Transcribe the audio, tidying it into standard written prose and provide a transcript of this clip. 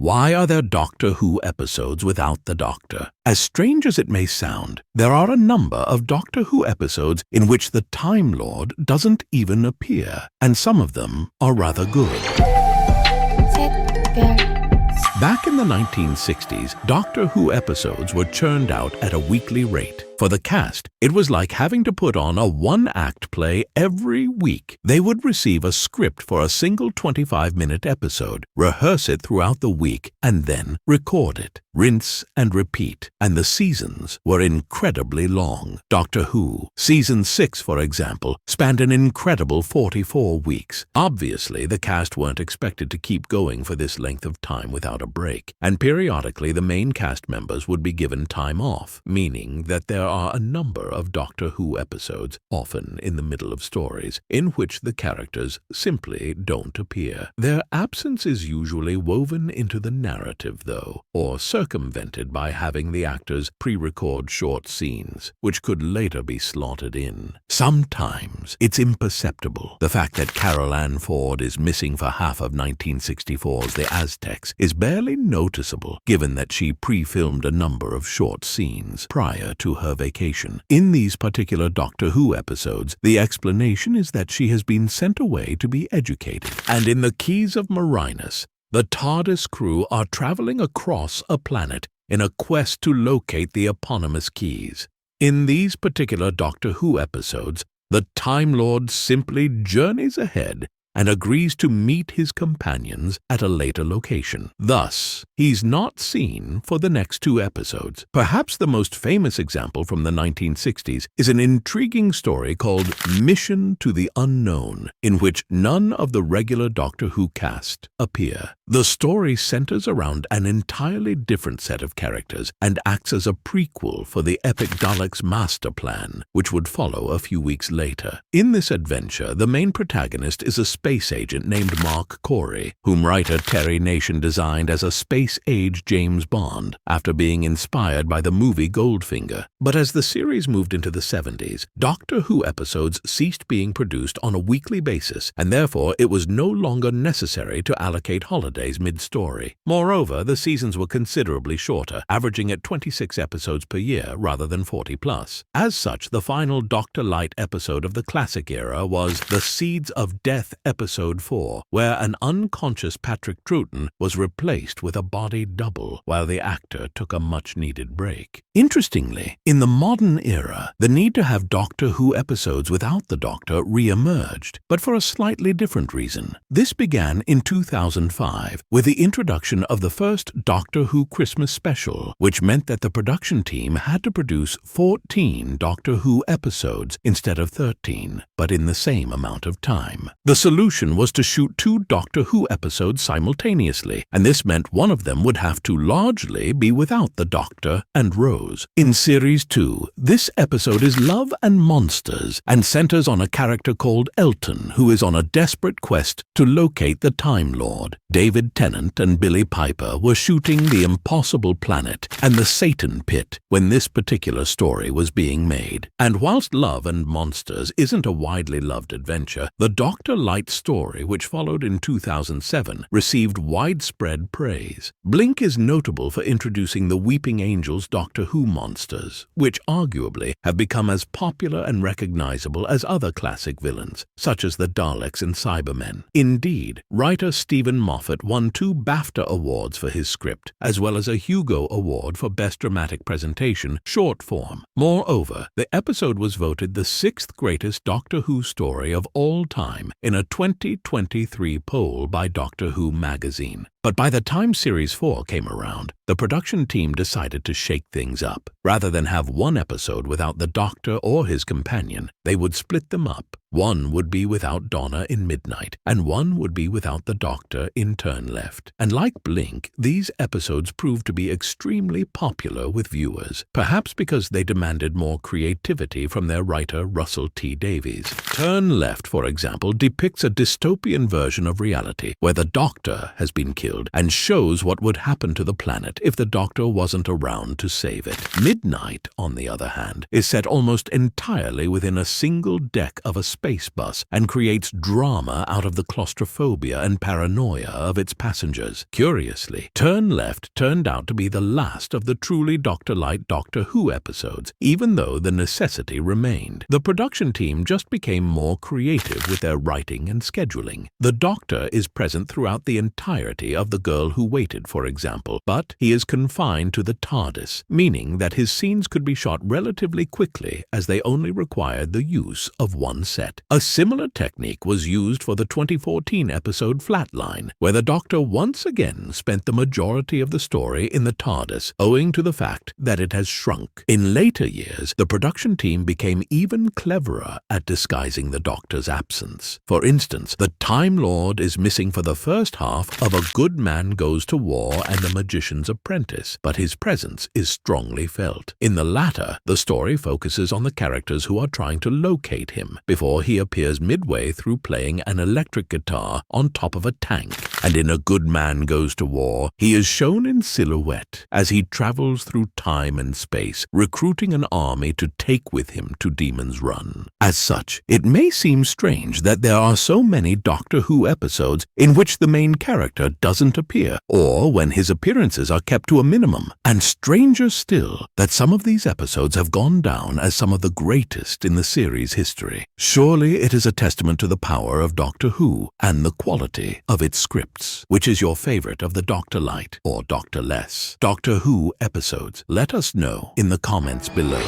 Why are there Doctor Who episodes without the Doctor? As strange as it may sound, there are a number of Doctor Who episodes in which the Time Lord doesn't even appear, and some of them are rather good. Back in the 1960s, Doctor Who episodes were churned out at a weekly rate. For the cast, it was like having to put on a one-act play every week. They would receive a script for a single 25-minute episode, rehearse it throughout the week, and then record it. Rinse and repeat. And the seasons were incredibly long. Doctor Who, Season 6, for example, spanned an incredible 44 weeks. Obviously, the cast weren't expected to keep going for this length of time without a break, and periodically the main cast members would be given time off, meaning that there are a number of Doctor Who episodes, often in the middle of stories, in which the characters simply don't appear. Their absence is usually woven into the narrative, though, or circumvented by having the actors pre-record short scenes, which could later be slotted in. Sometimes it's imperceptible. The fact that Carol Ann Ford is missing for half of 1964's The Aztecs is barely noticeable, given that she pre-filmed a number of short scenes prior to her vacation. In these particular Doctor Who episodes, the explanation is that she has been sent away to be educated. And in the Keys of Marinus, the TARDIS crew are traveling across a planet in a quest to locate the eponymous keys. In these particular Doctor Who episodes, the Time Lord simply journeys ahead and agrees to meet his companions at a later location. Thus, he's not seen for the next 2 episodes. Perhaps the most famous example from the 1960s is an intriguing story called Mission to the Unknown, in which none of the regular Doctor Who cast appear. The story centers around an entirely different set of characters and acts as a prequel for the epic Daleks' master plan, which would follow a few weeks later. In this adventure, the main protagonist is a space agent named Mark Corey, whom writer Terry Nation designed as a space-age James Bond after being inspired by the movie Goldfinger. But as the series moved into the 70s, Doctor Who episodes ceased being produced on a weekly basis, and therefore it was no longer necessary to allocate holidays mid-story. Moreover, the seasons were considerably shorter, averaging at 26 episodes per year rather than 40 plus. As such, the final Dr. Light episode of the classic era was The Seeds of Death Episode 4, where an unconscious Patrick Troughton was replaced with a body double while the actor took a much-needed break. Interestingly, in the modern era, the need to have Doctor Who episodes without the Doctor re-emerged, but for a slightly different reason. This began in 2005 with the introduction of the first Doctor Who Christmas special, which meant that the production team had to produce 14 Doctor Who episodes instead of 13, but in the same amount of time. The solution was to shoot 2 Doctor Who episodes simultaneously, and this meant one of them would have to largely be without the Doctor and Rose. In Series 2, this episode is Love and Monsters and centers on a character called Elton, who is on a desperate quest to locate the Time Lord. David Tennant and Billie Piper were shooting The Impossible Planet and The Satan Pit when this particular story was being made. And whilst Love and Monsters isn't a widely loved adventure, the Dr. Light story, which followed in 2007, received widespread praise. Blink is notable for introducing the Weeping Angels Doctor Who monsters, which arguably have become as popular and recognizable as other classic villains, such as the Daleks and Cybermen. Indeed, writer Stephen Moffat won 2 BAFTA awards for his script, as well as a Hugo Award for Best Dramatic Presentation, short form. Moreover, the episode was voted the 6th greatest Doctor Who story of all time in a 2023 poll by Doctor Who magazine. But by the time Series 4 came around, the production team decided to shake things up. Rather than have one episode without the Doctor or his companion, they would split them up. One would be without Donna in Midnight, and one would be without the Doctor in Turn Left. And like Blink, these episodes proved to be extremely popular with viewers, perhaps because they demanded more creativity from their writer Russell T. Davies. Turn Left, for example, depicts a dystopian version of reality, where the Doctor has been killed, and shows what would happen to the planet if the Doctor wasn't around to save it. Midnight, on the other hand, is set almost entirely within a single deck of a space bus and creates drama out of the claustrophobia and paranoia of its passengers. Curiously, Turn Left turned out to be the last of the truly Doctor-light Doctor Who episodes, even though the necessity remained. The production team just became more creative with their writing and scheduling. The Doctor is present throughout the entirety of The Girl Who Waited, for example, but he is confined to the TARDIS, meaning that his scenes could be shot relatively quickly as they only required the use of one set. A similar technique was used for the 2014 episode Flatline, where the Doctor once again spent the majority of the story in the TARDIS, owing to the fact that it has shrunk. In later years, the production team became even cleverer at disguising the Doctor's absence. For instance, the Time Lord is missing for the first half of A Good Man Goes to War and The Magician's Apprentice, but his presence is strongly felt. In the latter, the story focuses on the characters who are trying to locate him before he appears midway through playing an electric guitar on top of a tank. And in A Good Man Goes to War, he is shown in silhouette as he travels through time and space, recruiting an army to take with him to Demon's Run. As such, it may seem strange that there are so many Doctor Who episodes in which the main character doesn't appear, or when his appearances are kept to a minimum, and stranger still that some of these episodes have gone down as some of the greatest in the series' history. Surely it is a testament to the power of Doctor Who and the quality of its scripts. Which is your favorite of the Doctor-light or Doctorless Doctor Who episodes? Let us know in the comments below.